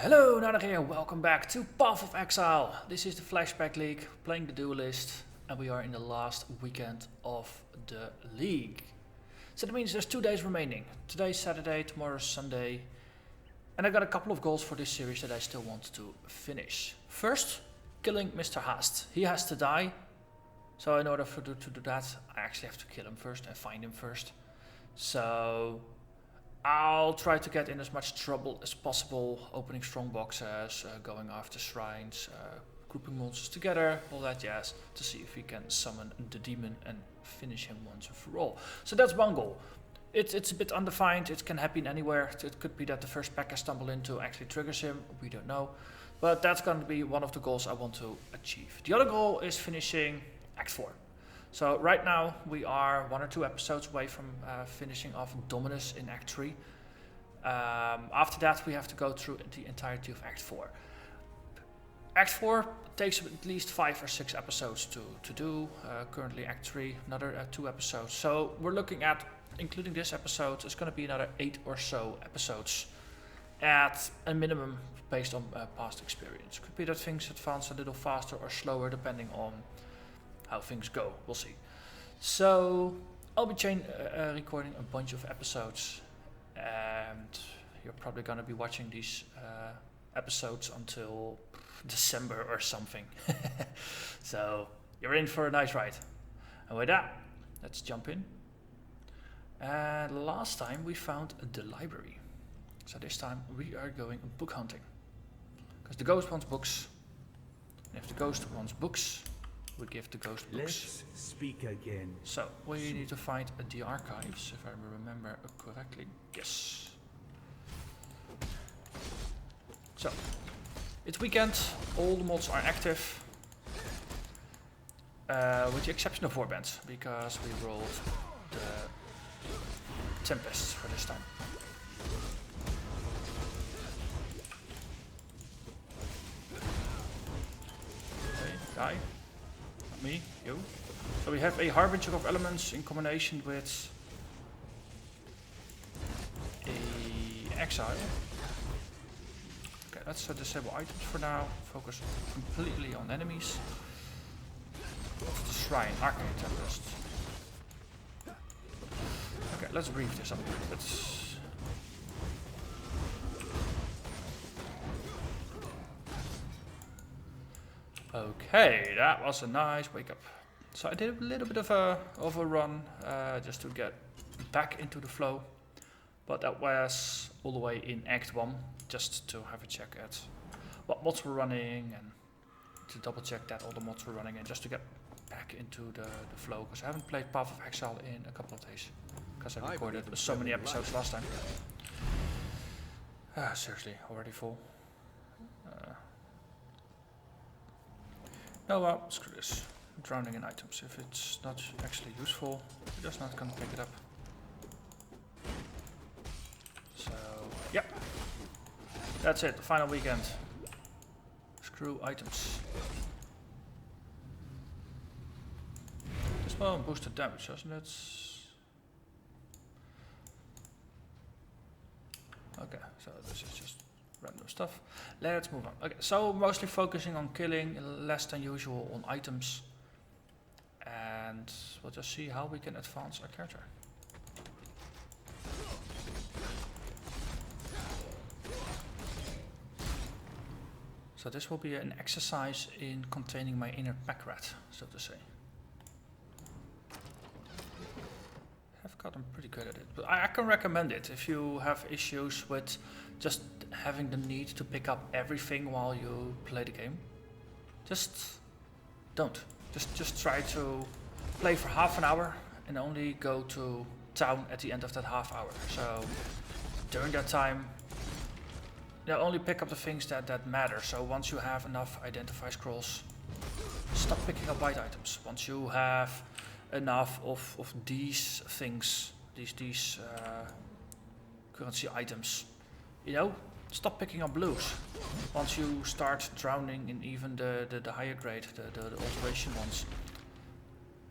Hello, Narnach here, welcome back to Path of Exile. This is the Flashback League, playing the Duelist, and we are in the last weekend of the league. So that means there's 2 days remaining. Today's Saturday, tomorrow's Sunday, and I got a couple of goals for this series that I still want to finish. First, killing Mr. Haast. He has to die, so in order to do that, I actually have to kill him first and find him first. So I'll try to get in as much trouble as possible, opening strong boxes, going after shrines, grouping monsters together, all that jazz, to see if we can summon the demon and finish him once and for all. So that's one goal. It's a bit undefined, it can happen anywhere. It could be that the first pack I stumble into actually triggers him, we don't know. But that's going to be one of the goals I want to achieve. The other goal is finishing Act 4. So right now we are 1 or 2 episodes away from finishing off Dominus in Act 3. After that we have to go through the entirety of Act 4. Act 4 takes at least 5 or 6 episodes to do. Currently Act 3, another 2 episodes. So we're looking at, including this episode, it's going to be another 8 or so episodes at a minimum based on past experience. Could be that things advance a little faster or slower depending on how things go, we'll see. So I'll be recording a bunch of episodes, and you're probably going to be watching these episodes until December or something. So you're in for a nice ride. And with that, let's jump in. And last time we found the library, so this time we are going book hunting, because the ghost wants books, and if the ghost wants books, we give the ghost books. Let's speak again. So we need to find the archives, if I remember correctly. Yes. So it's weekend, all the mods are active, with the exception of Warband, because we rolled the Tempests for this time. Okay, guy. Me, you. So we have a Harbinger of Elements in combination with a Exile. Okay, let's disable items for now. Focus completely on enemies. The Shrine, Arcane Tempest. Okay, let's brief this up. Okay, that was a nice wake up. So I did a little bit of a run just to get back into the flow, but that was all the way in Act 1, just to have a check at what mods were running and to double check that all the mods were running, and just to get back into the flow, because I haven't played Path of Exile in a couple of days, because I recorded so many episodes last time. Seriously, already full. Oh well, screw this. Drowning in items. If it's not actually useful, we're just not gonna pick it up. So, yep. That's it, the final weekend. Screw items. This one boosted damage, doesn't it? Okay, so this is just random stuff. Let's move on. Okay, so mostly focusing on killing, less than usual on items, and we'll just see how we can advance our character. So this will be an exercise in containing my inner pack rat, so to say. I've gotten pretty good at it, but I can recommend it if you have issues with just having the need to pick up everything while you play the game. Just don't. Just try to play for half an hour and only go to town at the end of that half hour. So during that time, only pick up the things that matter. So once you have enough identify scrolls, stop picking up white items. Once you have enough of these things, these currency items, stop picking up blues. Once you start drowning in even the higher grade, the alteration ones,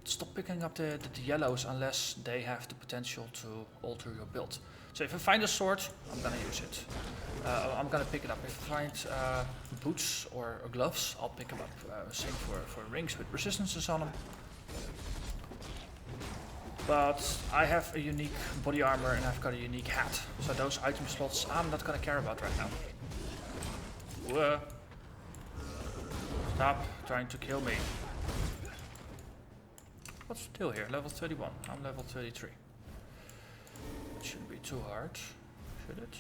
stop picking up the yellows unless they have the potential to alter your build. So if I find a sword, I'm gonna use it. I'm gonna pick it up. If I find boots or gloves, I'll pick them up. Same for rings with resistances on them. But I have a unique body armor and I've got a unique hat. So those item slots I'm not gonna care about right now. Whoa. Stop trying to kill me. What's the deal here? Level 31. I'm level 33. It shouldn't be too hard, should it?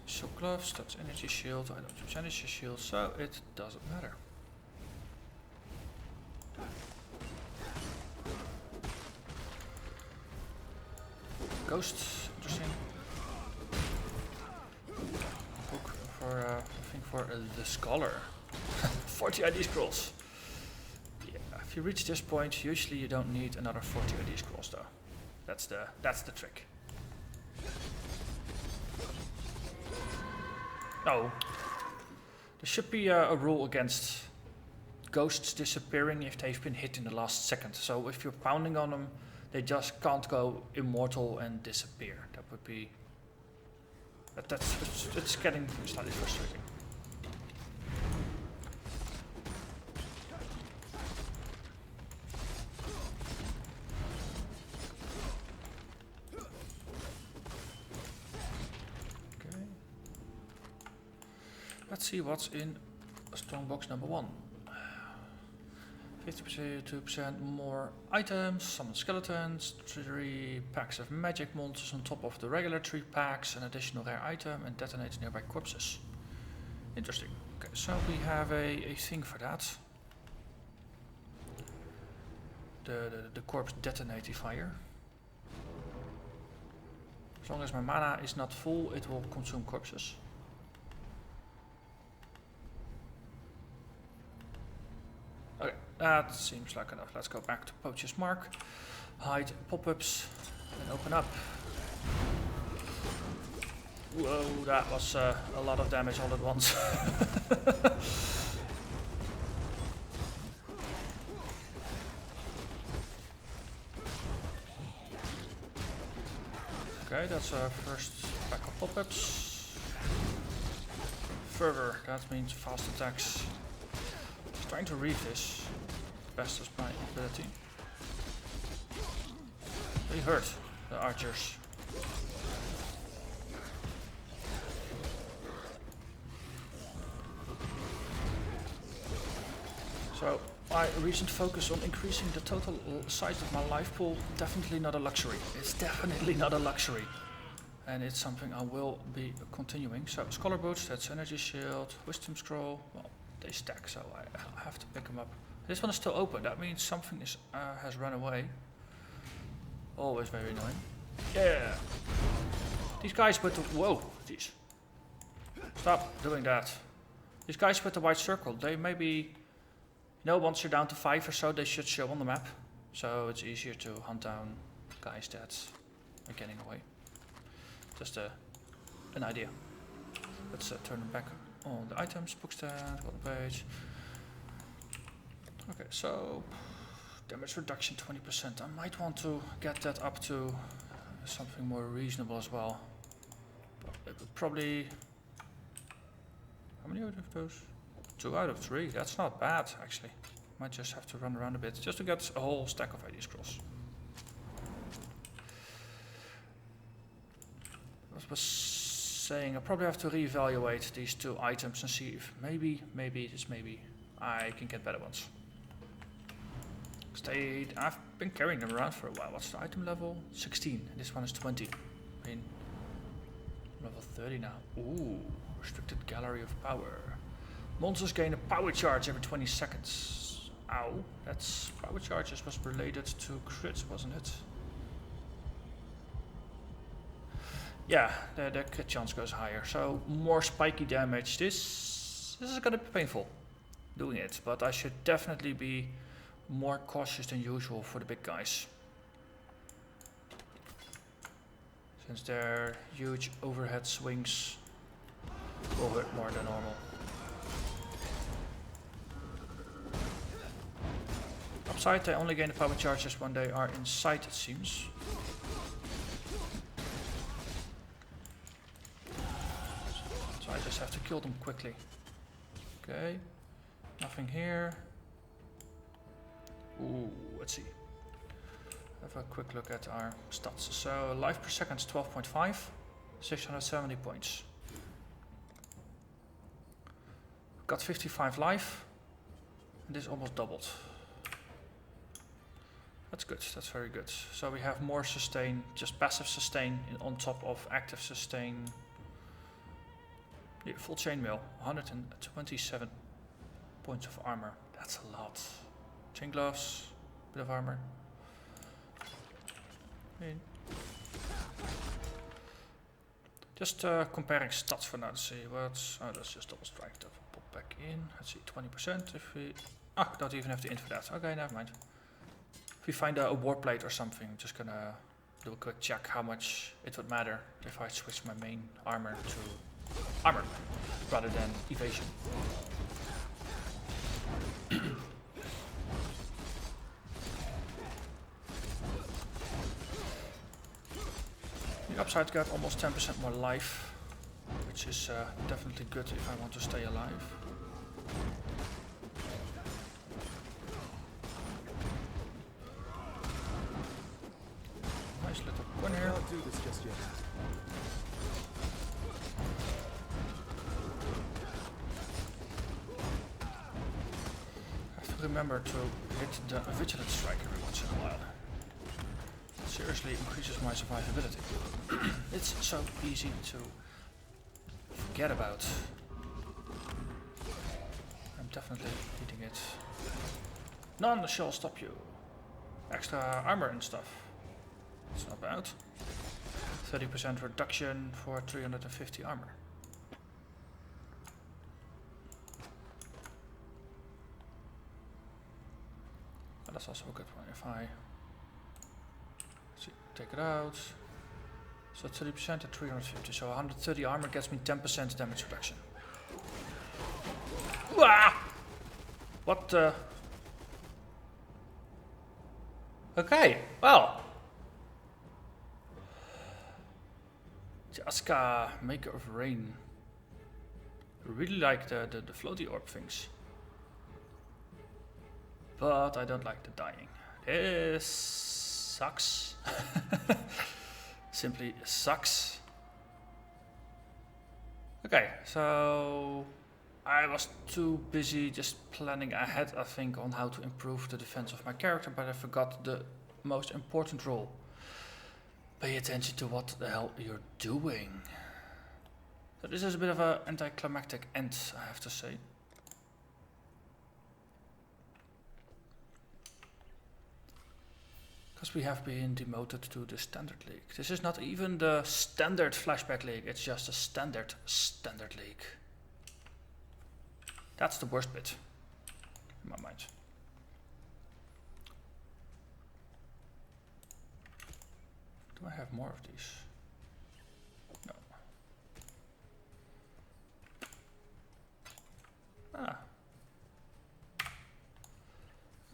So gloves, that's energy shield. I don't use energy shield, so it doesn't matter. Ghost, interesting. Book for I think for the scholar. 40 ID scrolls. Yeah, if you reach this point, usually you don't need another 40 ID scrolls though. That's the trick. Oh, there should be a rule against ghosts disappearing if they've been hit in the last second. So if you're pounding on them, they just can't go immortal and disappear. That would be... It's getting slightly frustrating. Okay. Let's see what's in strongbox number 1. 50%, 2% more items, summon skeletons, 3 packs of magic monsters on top of the regular 3 packs, an additional rare item, and detonates nearby corpses. Interesting. Okay, so we have a thing for that. The corpse detonatifier. As long as my mana is not full, it will consume corpses. Okay, that seems like enough. Let's go back to Poacher's Mark, hide pop-ups, and open up. Whoa, that was a lot of damage all at once. Okay, that's our first pack of pop-ups. Further, that means fast attacks. Trying to read this best as my ability. They hurt the archers. So my recent focus on increasing the total size of my life pool, definitely not a luxury. It's definitely not a luxury. And it's something I will be continuing. So Scholar Boots, that's energy shield, wisdom scroll. Well, they stack, so I have to pick them up. This one is still open. That means something is has run away. Always very annoying. Yeah. These guys with the jeez. Stop doing that. These guys with the white circle, they maybe, you know, once you're down to 5 or so, they should show on the map. So it's easier to hunt down guys that are getting away. Just an idea. Let's turn them back on the items, book stand, bottom page. Okay, so damage reduction 20%. I might want to get that up to something more reasonable as well. But it would probably... How many out of those? 2 out of 3. That's not bad, actually. Might just have to run around a bit just to get a whole stack of ID scrolls. I was saying I probably have to reevaluate these 2 items and see if maybe I can get better ones. I've been carrying them around for a while. What's the item level? 16. This one is 20. I mean, level 30 now. Ooh, restricted gallery of power. Monsters gain a power charge every 20 seconds. Ow, that's power charges was related to crits, wasn't it? Yeah, the crit chance goes higher, so more spiky damage. This is gonna be painful doing it, but I should definitely be more cautious than usual for the big guys. Since they're huge overhead swings will hurt more than normal. Upside, they only gain the power charges when they are inside, it seems. So I just have to kill them quickly. Okay, nothing here. Ooh, let's see. Have a quick look at our stats. So life per second is 12.5, 670 points. Got 55 life, and this almost doubled. That's good, that's very good. So we have more sustain, just passive sustain on top of active sustain. Yeah, full chainmail, 127 points of armor. That's a lot. Chain gloves, bit of armor. Just comparing stats for now to see what's. Oh, that's just double strike. That will pop back in. Let's see, 20%. If we. Ah, don't even have the int for that. Okay, never mind. If we find a war plate or something, I'm just gonna do a quick check how much it would matter if I switch my main armor to armor rather than evasion. The upside got almost 10% more life, which is definitely good if I want to stay alive. Nice little corner here. Can't do this just yet. I have to remember to hit the vigilant strike every once in a while. Seriously increases my survivability. It's so easy to forget about. I'm definitely eating it. None shall stop you. Extra armor and stuff. It's not bad. 30% reduction for 350 armor. But that's also a good one. If I take it out. So 30% at 350. So 130 armor gets me 10% damage reduction. Wah! What the? Okay, well. Jaska, Maker of Rain. I really like the floaty orb things. But I don't like the dying. This sucks. Simply sucks. Okay, so I was too busy just planning ahead, I think, on how to improve the defense of my character, but I forgot the most important rule. Pay attention to what the hell you're doing. So this is a bit of an anticlimactic end, I have to say. Because we have been demoted to the standard league. This is not even the standard flashback league, it's just a standard league. That's the worst bit, in my mind. Do I have more of these? No. Ah.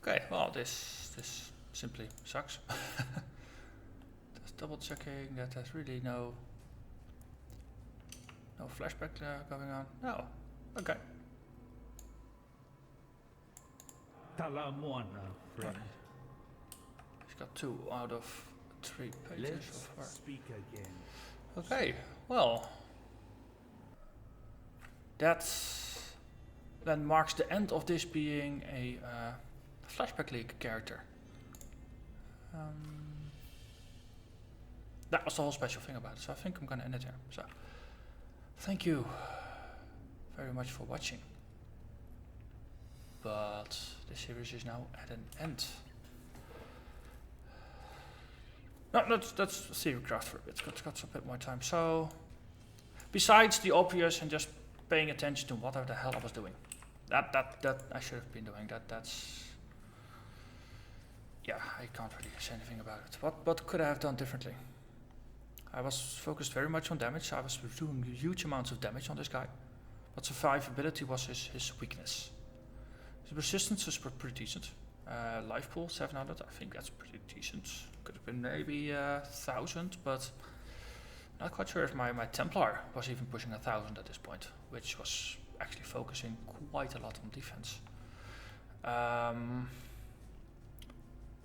Okay, well this simply sucks. Just double checking that there's really no flashback going on. No. Okay. Talamuana, friend. He's got 2 out of 3 pages Let's so far. speak again. Okay, well. That then marks the end of this being a flashback league character. That was the whole special thing about it, so I think I'm gonna end it here. So, thank you very much for watching. But the series is now at an end. No, let's theorycraft for a bit. Got a bit more time. So, besides the obvious and just paying attention to whatever the hell I was doing, that I should have been doing. That's. Yeah, I can't really say anything about it. What could I have done differently? I was focused very much on damage. I was doing huge amounts of damage on this guy. But survivability was his weakness. His resistance is pretty decent. Life pool 700, I think that's pretty decent. Could have been maybe 1000, but not quite sure if my Templar was even pushing 1000 at this point, which was actually focusing quite a lot on defense.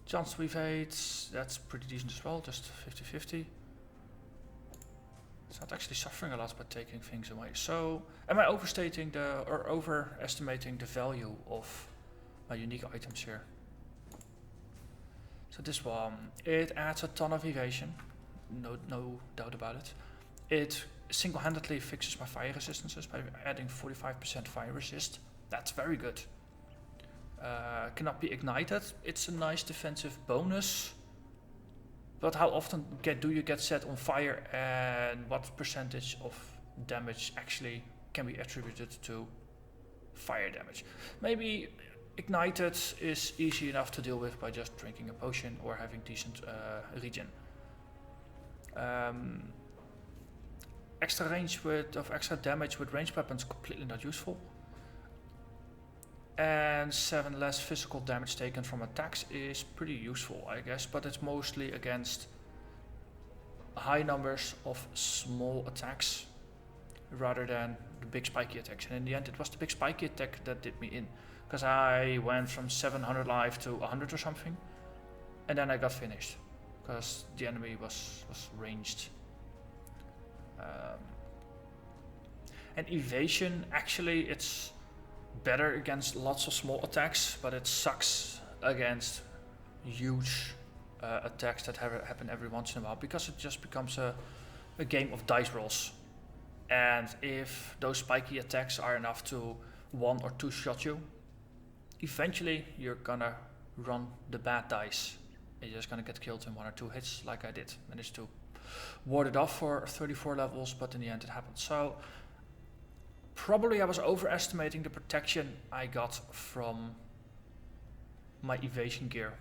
Chance to evade, that's pretty decent as well, just 50-50. It's not actually suffering a lot by taking things away. So, am I overstating or overestimating the value of my unique items here? So this one, it adds a ton of evasion, no doubt about it. It single-handedly fixes my fire resistances by adding 45% fire resist. That's very good. Cannot be ignited. It's a nice defensive bonus. But how often do you get set on fire, and what percentage of damage actually can be attributed to fire damage? Maybe ignited is easy enough to deal with by just drinking a potion or having decent regen. Extra damage with ranged weapons completely not useful. And 7 less physical damage taken from attacks is pretty useful, I guess, but it's mostly against high numbers of small attacks rather than the big spiky attacks. And in the end, it was the big spiky attack that did me in, because I went from 700 life to 100 or something, and then I got finished because the enemy was ranged. And evasion, actually, it's better against lots of small attacks, but it sucks against huge attacks that happen every once in a while, because it just becomes a game of dice rolls. And if those spiky attacks are enough to 1 or 2 shot you, eventually you're gonna run the bad dice. You're just gonna get killed in 1 or 2 hits, like I did. Managed to ward it off for 34 levels, but in the end it happened. So probably I was overestimating the protection I got from my evasion gear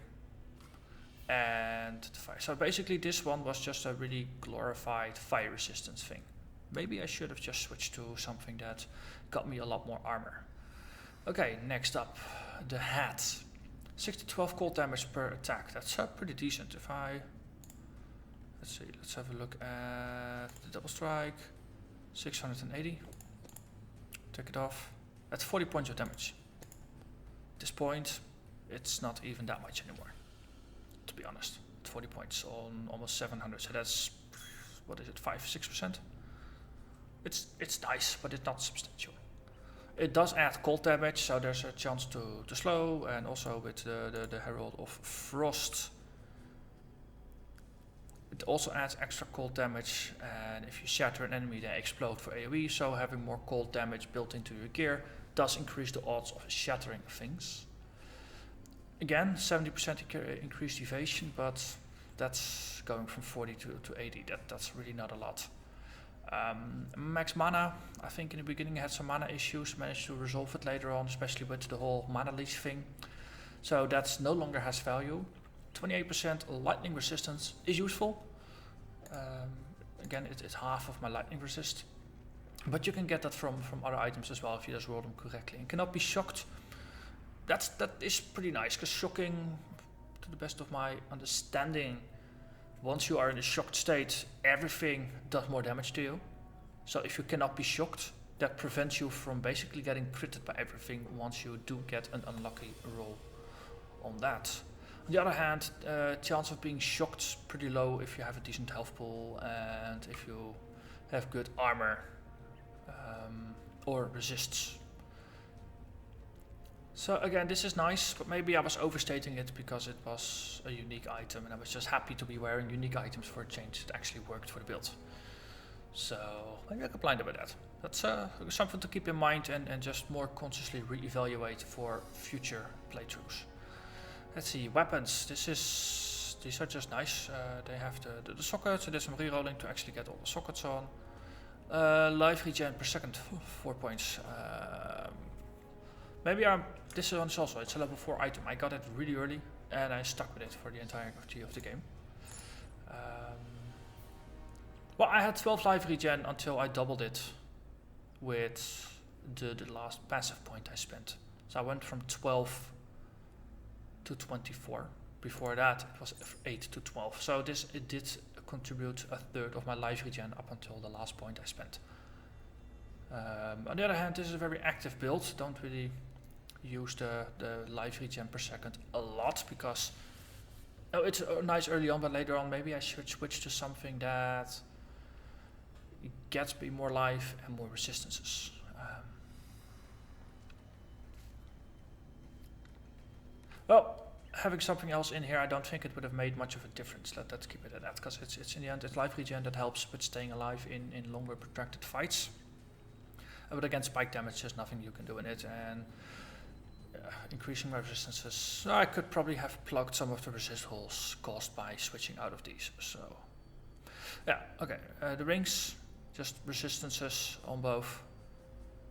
and the fire. So basically this one was just a really glorified fire resistance thing. Maybe I should have just switched to something that got me a lot more armor. Okay, next up, the hat. 6 to 12 cold damage per attack. That's pretty decent. If I, let's see, let's have a look at the double strike. 680. Take it off. That's 40 points of damage. At this point, it's not even that much anymore, to be honest. 40 points on almost 700, so that's, what is it, 5-6%? It's nice, but it's not substantial. It does add cold damage, so there's a chance to slow, and also with the Herald of Frost, it also adds extra cold damage, and if you shatter an enemy, they explode for AoE, so having more cold damage built into your gear does increase the odds of shattering things. Again, 70% increased evasion, but that's going from 40 to 80, that's really not a lot. Max mana, I think in the beginning I had some mana issues, managed to resolve it later on, especially with the whole mana leech thing. So that's no longer has value. 28% lightning resistance is useful. Again, it's half of my lightning resist. But you can get that from other items as well if you just roll them correctly. And cannot be shocked. That is pretty nice, because shocking, to the best of my understanding, once you are in a shocked state, everything does more damage to you. So if you cannot be shocked, that prevents you from basically getting critted by everything once you do get an unlucky roll on that. On the other hand, chance of being shocked is pretty low if you have a decent health pool and if you have good armor or resists. So again, this is nice, but maybe I was overstating it because it was a unique item and I was just happy to be wearing unique items for a change. It actually worked for the build. So maybe I complained about that. That's something to keep in mind and just more consciously re-evaluate for future playthroughs. Let's see, weapons. These are just nice. They have the sockets. I did some re-rolling to actually get all the sockets on. Life regen per second, 4 points. Maybe this one is also, it's a level 4 item. I got it really early and I stuck with it for the entirety of the game. Well, I had 12 life regen until I doubled it with the last passive point I spent. So I went from 12 to 24. Before that, it was 8 to 12. So it did contribute a third of my life regen up until the last point I spent. On the other hand, this is a very active build. Don't really use the life regen per second a lot because it's nice early on, but later on maybe I should switch to something that gets me more life and more resistances. Well, having something else in here, I don't think it would have made much of a difference. Let's keep it at that, because it's in the end, it's life regen that helps with staying alive in longer protracted fights. But against spike damage, there's nothing you can do in it, and increasing my resistances. I could probably have plugged some of the resist holes caused by switching out of these. So, yeah, okay. The rings, just resistances on both,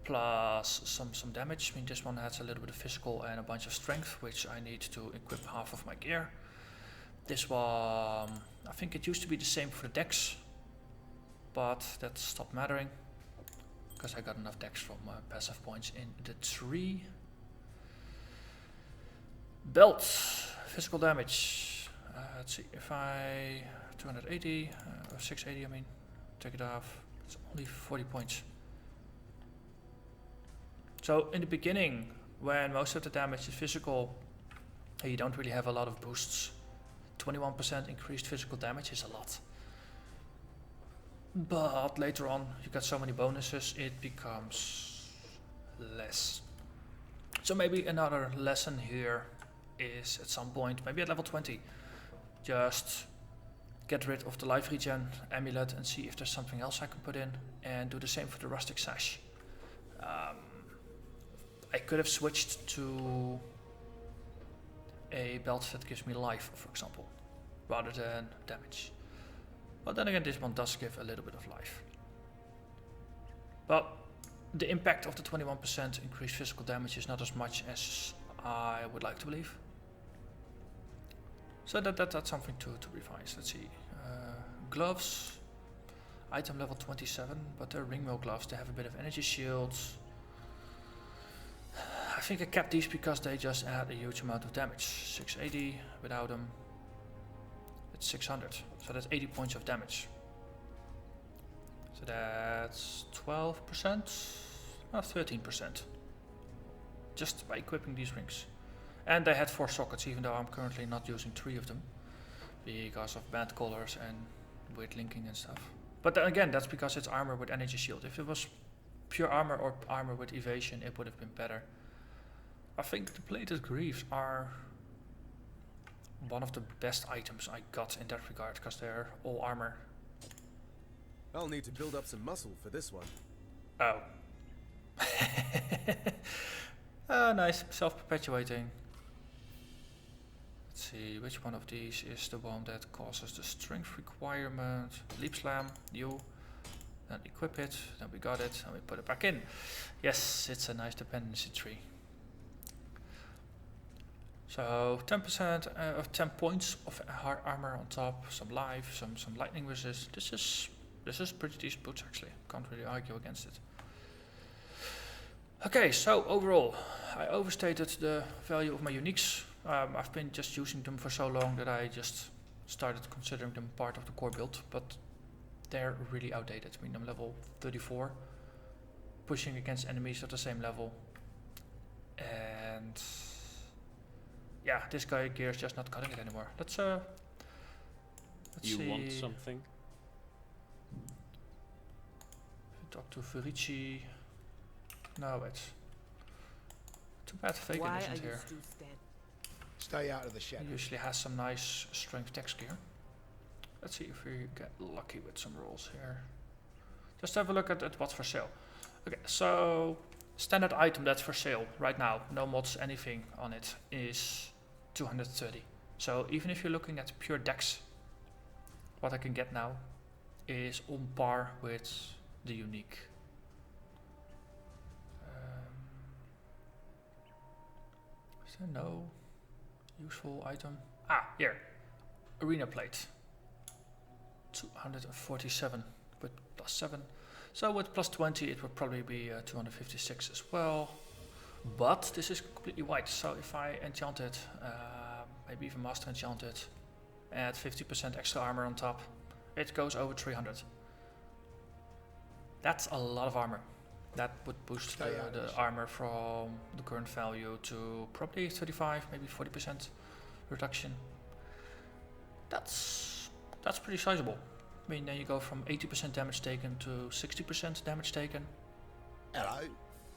plus some damage. I mean, this one has a little bit of physical and a bunch of strength, which I need to equip half of my gear. This one, I think it used to be the same for the dex, but that stopped mattering because I got enough dex from passive points in the tree. Belt, physical damage. Let's see, if I 280 or 680, I mean, take it off. It's only 40 points. So in the beginning, when most of the damage is physical, you don't really have a lot of boosts. 21% increased physical damage is a lot. But later on, you get so many bonuses, it becomes less. So maybe another lesson here is at some point, maybe at level 20, just get rid of the life regen amulet and see if there's something else I can put in, and do the same for the rustic sash. I could have switched to a belt that gives me life, for example, rather than damage. But then again, this one does give a little bit of life. But the impact of the 21% increased physical damage is not as much as I would like to believe. So that's something to revise. Let's see. Gloves. Item level 27, but they're ringmail gloves. They have a bit of energy shields. I think I kept these because they just add a huge amount of damage. 680 without them. It's 600. So that's 80 points of damage. So that's 12%. Not 13%. Just by equipping these rings. And they had 4 sockets, even though I'm currently not using 3 of them. Because of bad colors and weird linking and stuff. But then again, that's because it's armor with energy shield. If it was pure armor or armor with evasion, it would have been better. I think the plated greaves are one of the best items I got in that regard, because they're all armor. I'll need to build up some muscle for this one. Oh. Oh, nice. Self-perpetuating. Let's see, which one of these is the one that causes the strength requirement? Leap slam, you. Then equip it, then we got it, and we put it back in. Yes, it's a nice dependency tree. So 10% of 10 points of hard armor on top, some life, some lightning resist. This is pretty decent boots actually. Can't really argue against it. Okay, so overall, I overstated the value of my uniques. I've been just using them for so long that I just started considering them part of the core build, but they're really outdated. I mean, I'm level 34, pushing against enemies at the same level, and yeah, this guy gear is just not cutting it anymore. Let's you see. Want something? Talk to Furici. No, wait. Too bad Fagan isn't here. Stay out of the shadow. He usually has some nice strength dex gear. Let's see if we get lucky with some rolls here. Just have a look at what's for sale. Okay, so standard item that's for sale right now, no mods, anything on it, is 230. So even if you're looking at pure dex, what I can get now is on par with the unique. Is there no useful item? Ah, here. Arena plate. 247. with +7. So with +20 it would probably be 256 as well. But this is completely white, so if I enchant it, maybe even master enchant it, add 50% extra armor on top, it goes over 300. That's a lot of armor. That would boost the armor from the current value to probably 35, maybe 40% reduction. That's pretty sizable. I mean, then you go from 80% damage taken to 60% damage taken. Hello.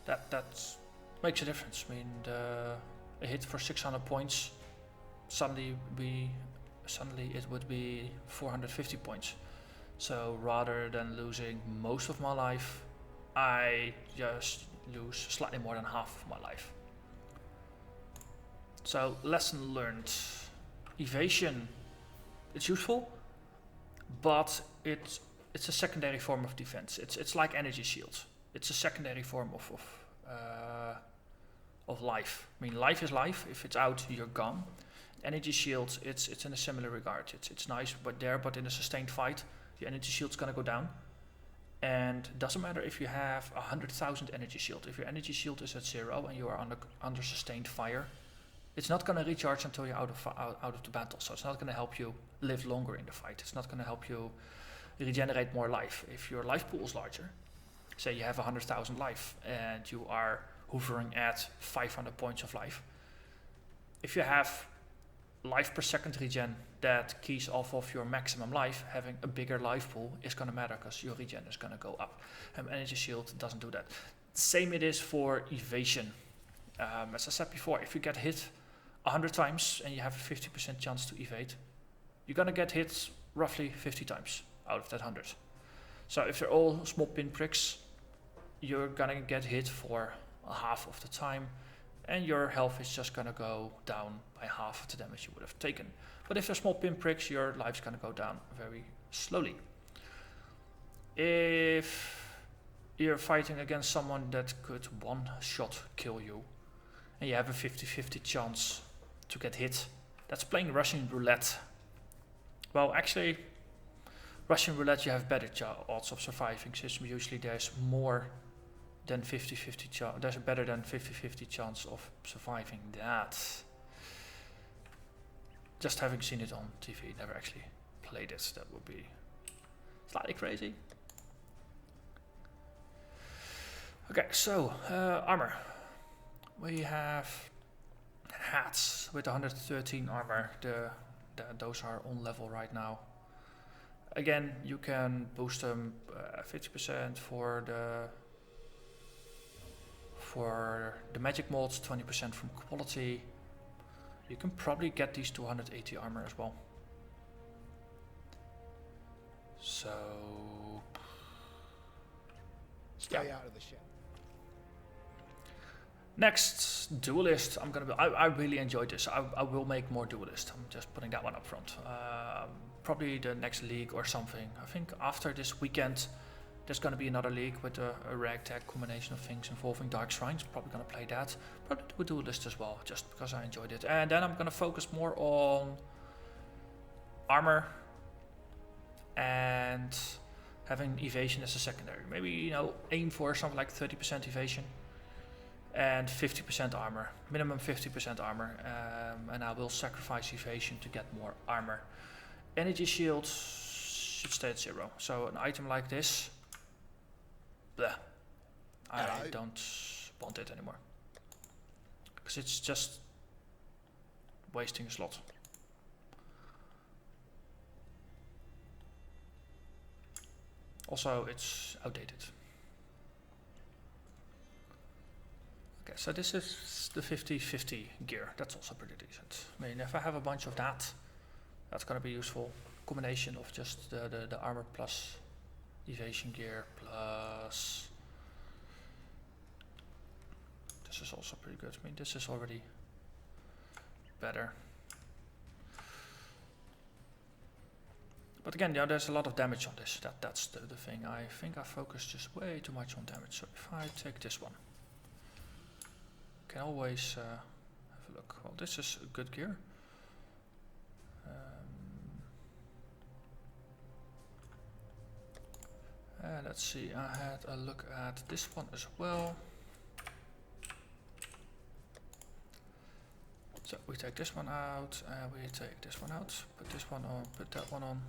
That makes a difference. I mean, a hit for 600 points, suddenly it would be 450 points. So rather than losing most of my life, I just lose slightly more than half of my life. So lesson learned. Evasion, it's useful, but it's a secondary form of defense. It's like energy shields. It's a secondary form of life. I mean, life is life. If it's out, you're gone. Energy shields, it's in a similar regard. It's nice, but in a sustained fight, your energy shield's gonna go down. And it doesn't matter if you have 100,000 energy shield. If your energy shield is at 0 and you are under sustained fire, it's not gonna recharge until you're out of the battle. So it's not gonna help you live longer in the fight. It's not gonna help you regenerate more life. If your life pool is larger, say you have 100,000 life and you are hovering at 500 points of life. If you have life per second regen that keys off of your maximum life, having a bigger life pool is going to matter because your regen is going to go up. Energy shield doesn't do that. Same it is for evasion. As I said before, if you get hit 100 times and you have a 50% chance to evade, you're going to get hit roughly 50 times out of that 100. So if they're all small pinpricks, you're going to get hit for half of the time, and your health is just going to go down by half of the damage you would have taken. But if they're small pinpricks, your life's going to go down very slowly. If you're fighting against someone that could one-shot kill you, and you have a 50-50 chance to get hit, that's playing Russian roulette. Well, actually, Russian roulette you have better odds of surviving, since usually there's more than 50-50 chance. There's a better than 50-50 chance of surviving that. Just having seen it on TV, never actually played it. That would be slightly crazy. Okay, so armor. We have hats with 113 armor. Those are on level right now. Again, you can boost them 50% for the magic mods, 20% from quality. You can probably get these to 180 armor as well. So Stay out of the shed. Next, Duelist. I really enjoyed this. I will make more Duelist. I'm just putting that one up front. Probably the next league or something. I think after this weekend there's going to be another league with a ragtag combination of things involving Dark Shrines. Probably going to play that. Probably do a Duelist as well, just because I enjoyed it. And then I'm going to focus more on armor and having evasion as a secondary. Maybe, you know, aim for something like 30% evasion and 50% armor. Minimum 50% armor. And I will sacrifice evasion to get more armor. Energy shield should stay at 0. So an item like this, bleh, I don't want it anymore, because it's just wasting a slot. Also, it's outdated. Okay, so this is the 50-50 gear. That's also pretty decent. I mean, if I have a bunch of that, that's going to be useful. Combination of just the armor plus evasion gear plus this is also pretty good. I mean, this is already better. But again, yeah, there's a lot of damage on this. That's the thing. I think I focused just way too much on damage. So if I take this one, can always have a look. Well, this is a good gear. Let's see, I had a look at this one as well. So we take this one out, and we take this one out, put this one on, put that one on.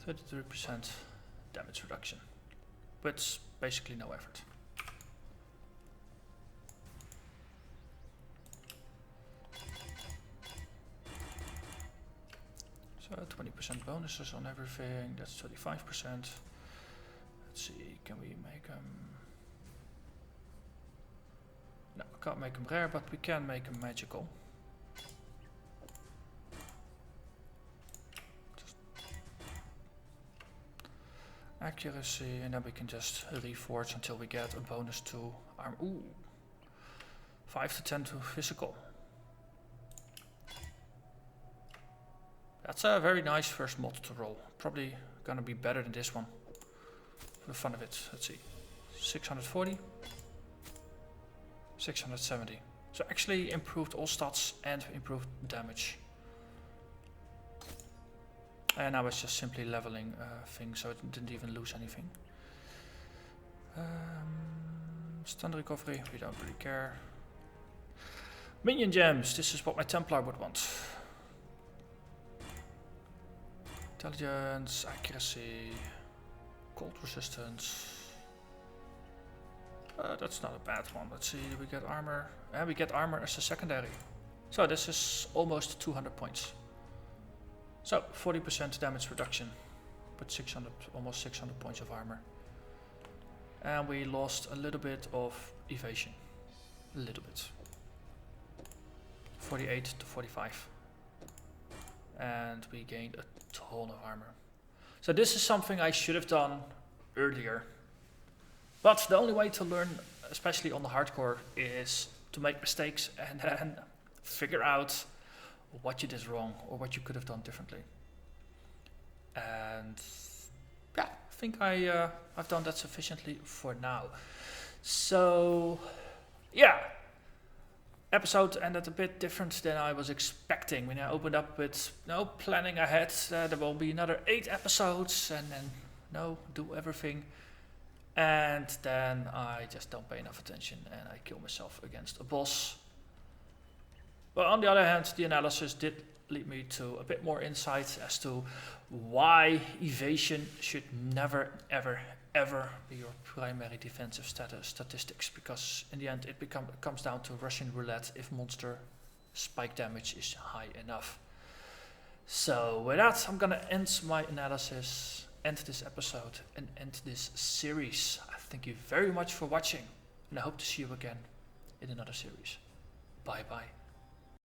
33% damage reduction, but basically no effort. So 20% bonuses on everything, that's 35%. Let's see, can we make them... No, we can't make them rare, but we can make them magical. Just accuracy, and then we can just reforge until we get a bonus to arm. Ooh, 5 to 10 to physical. That's a very nice first mod to roll. Probably gonna be better than this one. For the fun of it, let's see. 640. 670. So actually improved all stats and improved damage. And now it's just simply leveling things, so it didn't even lose anything. Stun recovery, we don't really care. Minion gems, this is what my Templar would want. Intelligence, accuracy, cold resistance. That's not a bad one. Let's see, we get armor. And we get armor as a secondary. So this is almost 200 points. So 40% damage reduction, but 600, almost 600 points of armor. And we lost a little bit of evasion. A little bit. 48 to 45. And we gained a ton of armor. So this is something I should have done earlier. But the only way to learn, especially on the hardcore, is to make mistakes and then figure out what you did wrong or what you could have done differently. And yeah, I think I've done that sufficiently for now. So yeah, episode ended a bit different than I was expecting. When I opened up with no planning ahead, there will be another 8 episodes and then do everything. And then I just don't pay enough attention and I kill myself against a boss. But on the other hand, the analysis did lead me to a bit more insight as to why evasion should never, ever, ever be your primary defensive statistics. Because in the end, it comes down to Russian roulette if monster spike damage is high enough. So with that, I'm gonna end my analysis, end this episode, and end this series. I thank you very much for watching, and I hope to see you again in another series. Bye bye.